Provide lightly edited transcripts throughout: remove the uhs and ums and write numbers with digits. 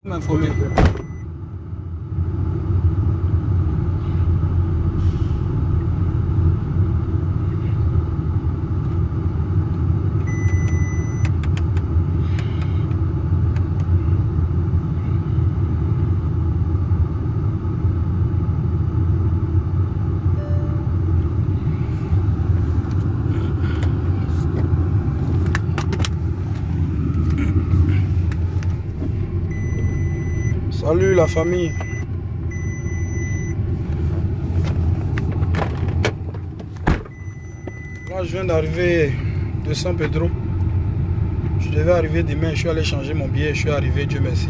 M'informer. Salut la famille. Là je viens d'arriver de San Pedro. Je devais arriver demain, je suis allé changer mon billet, je suis arrivé, Dieu merci.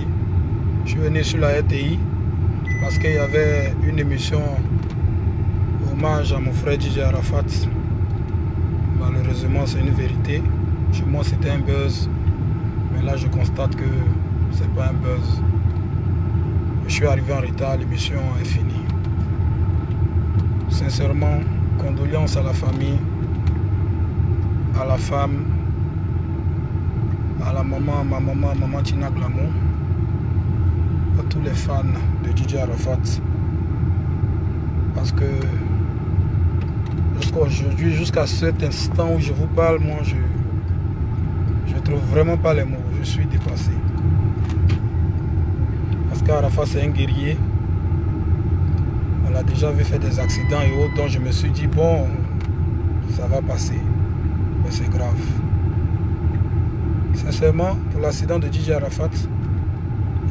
Je suis venu sur la RTI parce qu'il y avait une émission hommage à mon frère DJ Arafat. Malheureusement c'est une vérité. Chez moi c'était un buzz. Mais là je constate que c'est pas un buzz. Je suis arrivé en retard, l'émission est finie. Sincèrement, condoléances à la famille, à la femme, à la maman, maman Tina Glamour, à tous les fans de DJ Arafat. Parce que jusqu'à aujourd'hui, jusqu'à cet instant où je vous parle, moi je trouve vraiment pas les mots, je suis dépassé. Parce qu'Arafat c'est un guerrier. On a déjà vu faire des accidents et autres, donc je me suis dit bon, ça va passer. Mais c'est grave. Sincèrement, pour l'accident de DJ Arafat,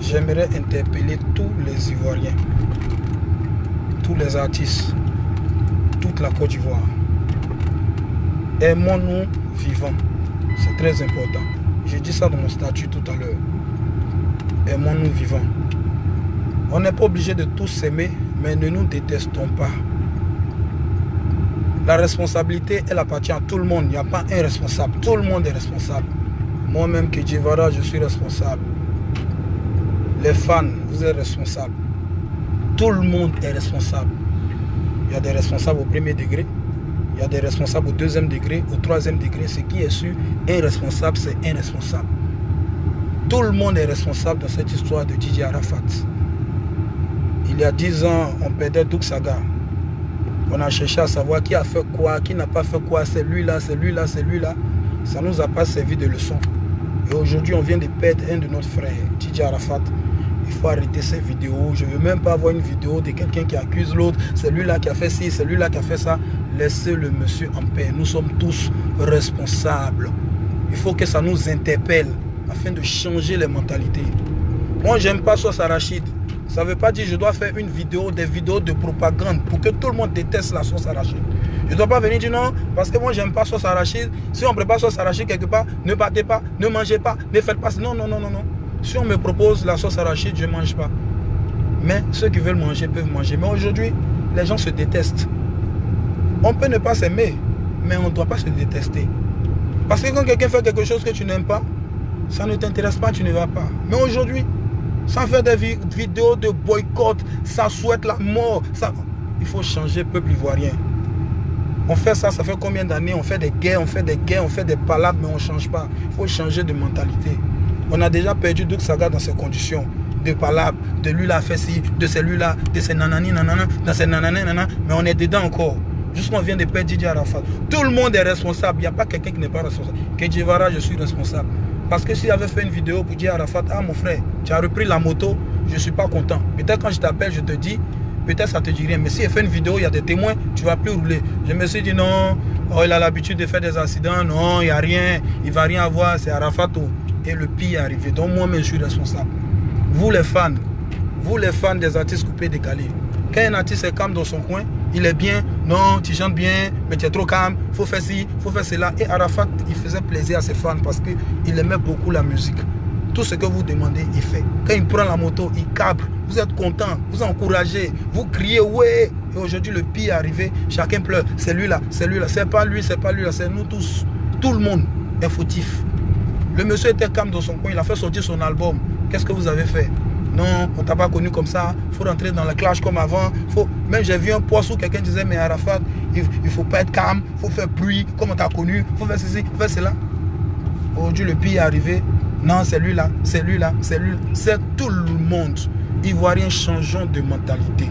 j'aimerais interpeller tous les Ivoiriens, tous les artistes, toute la Côte d'Ivoire. Aimons-nous vivants. C'est très important. J'ai dit ça dans mon statut tout à l'heure. Aimons-nous vivants. On n'est pas obligé de tous s'aimer, mais ne nous détestons pas. La responsabilité, elle appartient à tout le monde. Il n'y a pas un responsable. Tout le monde est responsable. Moi-même, Kedjivara, je suis responsable. Les fans, vous êtes responsables. Tout le monde est responsable. Il y a des responsables au premier degré. Il y a des responsables au deuxième degré, au troisième degré. Ce qui est sûr, un responsable, c'est un responsable. Tout le monde est responsable dans cette histoire de DJ Arafat. Il y a 10 ans, on perdait Douk Saga. On a cherché à savoir qui a fait quoi, qui n'a pas fait quoi. C'est lui-là, c'est lui-là, c'est lui-là. Ça ne nous a pas servi de leçon. Et aujourd'hui, on vient de perdre un de nos frères, DJ Arafat. Il faut arrêter ces vidéos. Je ne veux même pas avoir une vidéo de quelqu'un qui accuse l'autre. C'est lui-là qui a fait ci, c'est lui-là qui a fait ça. Laissez le monsieur en paix. Nous sommes tous responsables. Il faut que ça nous interpelle afin de changer les mentalités. Moi, j'aime pas Sauce Arachide. Ça ne veut pas dire que je dois faire une vidéo, des vidéos de propagande pour que tout le monde déteste la sauce arachide. Je ne dois pas venir dire non, parce que moi, j'aime pas sauce arachide. Si on prépare sauce arachide quelque part, ne battez pas, ne mangez pas, ne faites pas. Non, non, non, non, non. Si on me propose la sauce arachide, je ne mange pas. Mais ceux qui veulent manger peuvent manger. Mais aujourd'hui, les gens se détestent. On peut ne pas s'aimer, mais on ne doit pas se détester. Parce que quand quelqu'un fait quelque chose que tu n'aimes pas, ça ne t'intéresse pas, tu ne vas pas. Mais aujourd'hui, sans faire des vidéos de boycott, ça souhaite la mort. Ça... Il faut changer le peuple ivoirien. On fait ça, ça fait combien d'années? On fait des guerres, on fait des guerres, on fait des palabres, mais on ne change pas. Il faut changer de mentalité. On a déjà perdu Douk Saga dans ces conditions. De palabres, de lui là fait ci, de celui-là, de ces nanani nanana, de ces nanani nanana, mais on est dedans encore. Jusqu'on vient de perdre DJ Arafat. Tout le monde est responsable. Il n'y a pas quelqu'un qui n'est pas responsable. Kedjivara, je suis responsable. Parce que si j'avais fait une vidéo pour dire à Arafat, ah mon frère, tu as repris la moto, je ne suis pas content. Peut-être quand je t'appelle, je te dis, peut-être ça ne te dit rien. Mais si il fait une vidéo, il y a des témoins, tu ne vas plus rouler. Je me suis dit non, oh, il a l'habitude de faire des accidents, non, il n'y a rien, il ne va rien avoir, c'est Arafat. Et le pire est arrivé. Donc moi-même, je suis responsable. Vous les fans des artistes coupés décalés, quand un artiste est calme dans son coin, il est bien, non, tu chantes bien, mais tu es trop calme, il faut faire ci, il faut faire cela. Et Arafat, il faisait plaisir à ses fans parce qu'il aimait beaucoup la musique. Tout ce que vous demandez, il fait. Quand il prend la moto, il cabre, vous êtes content, vous encouragez, vous criez, ouais. Et aujourd'hui, le pire est arrivé, chacun pleure, c'est lui-là, c'est pas lui, c'est nous tous. Tout le monde est fautif. Le monsieur était calme dans son coin, il a fait sortir son album. Qu'est-ce que vous avez fait? Non, on ne t'a pas connu comme ça, il faut rentrer dans le clash comme avant. Même j'ai vu un poste où quelqu'un disait, mais Arafat, il ne faut pas être calme, il faut faire bruit, comme on t'a connu, il faut faire ceci, il faut faire cela. Aujourd'hui, le pire est arrivé. Non, c'est lui là, c'est lui là, c'est lui là. C'est tout le monde. monde. Ivoiriens, changeons de mentalité.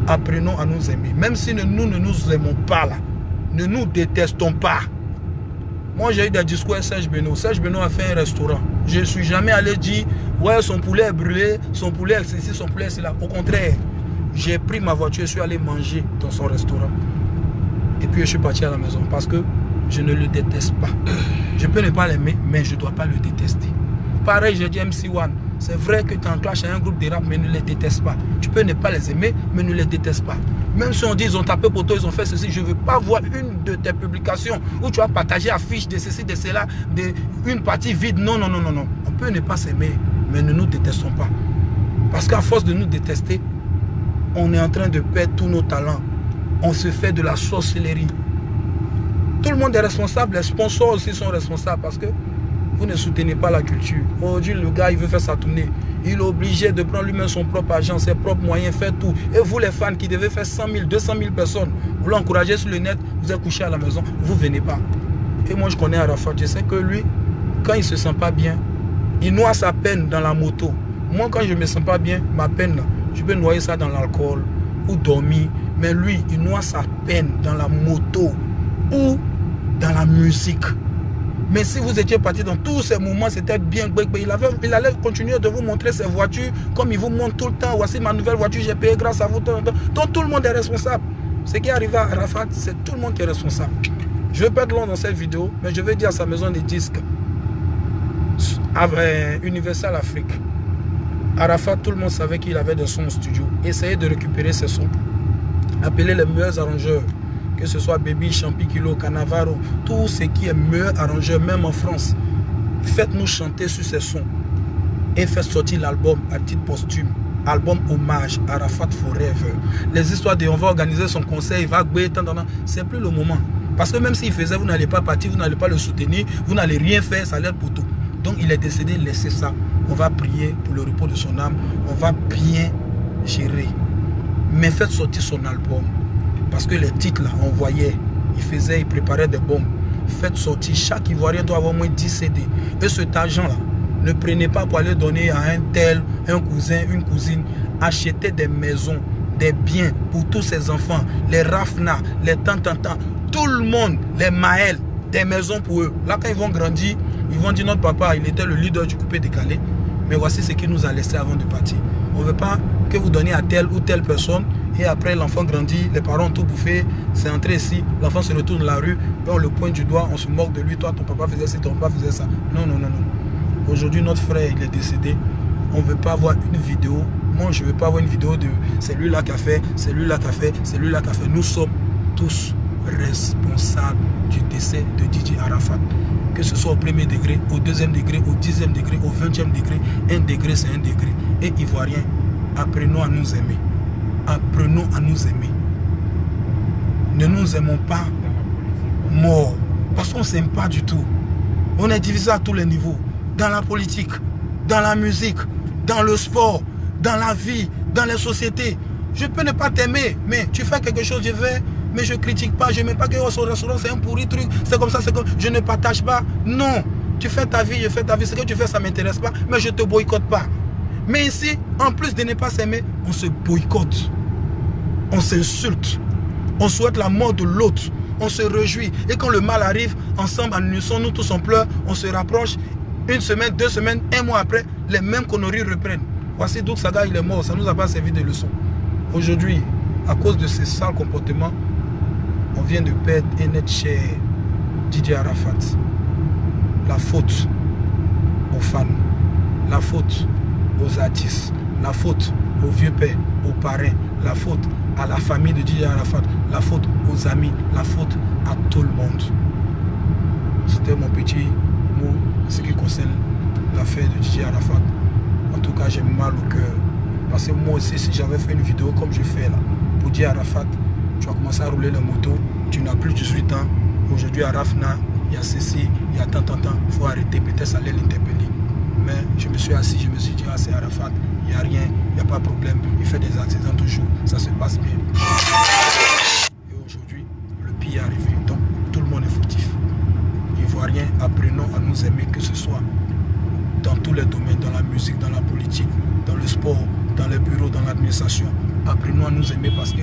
Apprenons à nous aimer. Même si nous ne nous aimons pas là, ne nous détestons pas. Moi, j'ai eu des discours avec Serge Beno. Serge Beno a fait un restaurant. Je ne suis jamais allé dire, ouais, son poulet est brûlé, son poulet est ceci, son poulet est cela. Au contraire, j'ai pris ma voiture et je suis allé manger dans son restaurant. Et puis, je suis parti à la maison parce que je ne le déteste pas. Je peux ne pas l'aimer, mais je ne dois pas le détester. Pareil, j'ai dit MC1. C'est vrai que tu en clashes à un groupe de rap, mais ne les déteste pas. Tu peux ne pas les aimer, mais ne les déteste pas. Même si on dit ils ont tapé poteau, ils ont fait ceci, je ne veux pas voir une de tes publications où tu as partagé affiche de ceci, de cela, une partie vide. Non, non, non, non, non. On peut ne pas s'aimer, mais ne nous détestons pas. Parce qu'à force de nous détester, on est en train de perdre tous nos talents. On se fait de la sorcellerie. Tout le monde est responsable, les sponsors aussi sont responsables parce que vous ne soutenez pas la culture. Aujourd'hui, le gars, il veut faire sa tournée. Il est obligé de prendre lui-même son propre argent, ses propres moyens, faire tout. Et vous, les fans qui devez faire 100 000, 200 000 personnes, vous l'encouragez sur le net, vous êtes couché à la maison, vous ne venez pas. Et moi, je connais Arafat, je sais que lui, quand il ne se sent pas bien, il noie sa peine dans la moto. Moi, quand je ne me sens pas bien, ma peine, je peux noyer ça dans l'alcool ou dormir. Mais lui, il noie sa peine dans la moto ou dans la musique. Mais si vous étiez parti dans tous ces moments, c'était bien. Il allait continuer de vous montrer ses voitures comme il vous montre tout le temps. Voici ma nouvelle voiture, j'ai payé grâce à vous. Donc tout le monde est responsable. Ce qui est arrivé à Arafat, c'est tout le monde qui est responsable. Je ne vais pas être long dans cette vidéo, mais je vais dire à sa maison de disques, Universal Afrique. Arafat, tout le monde savait qu'il avait des sons au studio. Essayez de récupérer ces sons. Appelez les meilleurs arrangeurs. Que ce soit Baby, Champi, Kilo, Cannavaro, tout ce qui est meilleur arrangeur, même en France. Faites-nous chanter sur ces sons. Et faites sortir l'album à titre posthume. Album hommage, Arafat Forever. Les histoires de on va organiser son concert, il va gouer, c'est plus le moment. Parce que même s'il faisait, vous n'allez pas partir, vous n'allez pas le soutenir, vous n'allez rien faire, ça l'aide pour tout. Donc il est décédé, laissez ça. On va prier pour le repos de son âme. On va bien gérer. Mais faites sortir son album. Parce que les titres là, on voyait, il préparait des bombes. Faites sortir, chaque Ivoirien doit avoir au moins 10 CD. Et cet argent là, ne prenez pas pour aller donner à un tel, un cousin, une cousine. Achetez des maisons, des biens pour tous ces enfants. Les Rafna, les Tantantans, tout le monde, les Maël, des maisons pour eux. Là quand ils vont grandir, ils vont dire notre papa, il était le leader du coupé décalé. Mais voici ce qu'il nous a laissé avant de partir. On ne veut pas que vous donniez à telle ou telle personne et après l'enfant grandit, les parents ont tout bouffé, c'est entré ici, l'enfant se retourne dans la rue, et on le pointe du doigt, on se moque de lui, toi ton papa faisait ci, ton papa faisait ça. Non, non, non, non. Aujourd'hui notre frère il est décédé, on ne veut pas voir une vidéo, moi je ne veux pas voir une vidéo de c'est lui là qui a fait, c'est lui là qui a fait, c'est lui là qui a fait. Nous sommes tous responsables du décès de DJ Arafat. Que ce soit au premier degré, au deuxième degré, au 10e degré, au 20e degré, un degré c'est un degré. Et Ivoiriens, apprenons à nous aimer. Apprenons à nous aimer. Ne nous aimons pas morts. Parce qu'on ne s'aime pas du tout. On est divisé à tous les niveaux. Dans la politique, dans la musique, dans le sport, dans la vie, dans les sociétés. Je peux ne pas t'aimer, mais tu fais quelque chose, je vais, mais je ne critique pas, je ne mets pas que son restaurant, c'est un pourri truc, c'est comme ça, c'est comme je ne partage pas. Non, tu fais ta vie, je fais ta vie, ce que tu fais, ça ne m'intéresse pas, mais je ne te boycotte pas. Mais ici, en plus de ne pas s'aimer, on se boycotte, on s'insulte, on souhaite la mort de l'autre, on se réjouit. Et quand le mal arrive, ensemble, en unissant, nous tous en pleurs, on se rapproche. Une semaine, 2 semaines, 1 mois après, les mêmes conneries reprennent. Voici Doug Saga, il est mort, ça ne nous a pas servi de leçon. Aujourd'hui, à cause de ces sales comportements, on vient de perdre un être cher, DJ Arafat. La faute aux fans, la faute aux artistes, la faute aux vieux pères, aux parrains, la faute à la famille de DJ Arafat, la faute aux amis, la faute à tout le monde. C'était mon petit mot en ce qui concerne l'affaire de DJ Arafat. En tout cas, j'ai mal au cœur. Parce que moi aussi, si j'avais fait une vidéo comme je fais là, pour dire Arafat, tu as commencé à rouler la moto, tu n'as plus 18 ans, aujourd'hui à Rafna, il y a ceci, il y a tant, il faut arrêter, peut-être ça allait l'interpeller. Mais je me suis assis, je me suis dit, ah c'est Arafat, il n'y a rien, il n'y a pas de problème, il fait des accidents toujours, ça se passe bien. Et aujourd'hui, le pire est arrivé, donc tout le monde est fautif. Ivoiriens, apprenons à nous aimer, que ce soit dans tous les domaines, dans la musique, dans la politique, dans le sport, dans les bureaux, dans l'administration. Apprenons à nous aimer parce que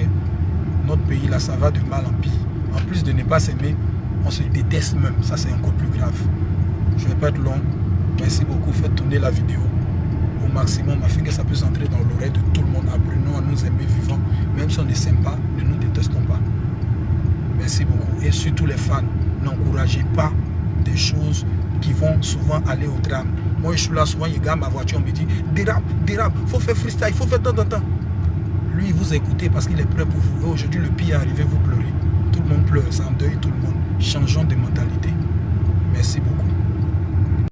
notre pays, là, ça va de mal en pire. En plus de ne pas s'aimer, on se déteste même. Ça, c'est encore plus grave. Je ne vais pas être long. Merci beaucoup. Faites tourner la vidéo au maximum afin que ça puisse entrer dans l'oreille de tout le monde. Apprenons à nous aimer vivants. Même si on ne s'aime pas, ne nous détestons pas. Merci beaucoup. Et surtout les fans, n'encouragez pas des choses qui vont souvent aller au drame. Moi, je suis là, souvent, il regarde ma voiture, on me dit, dérape, faut faire freestyle, il faut faire tant. Lui, vous écoutez parce qu'il est prêt pour vous. Aujourd'hui, le pire est arrivé, vous pleurez. Tout le monde pleure, ça endeuille tout le monde. Changeons de mentalité. Merci beaucoup.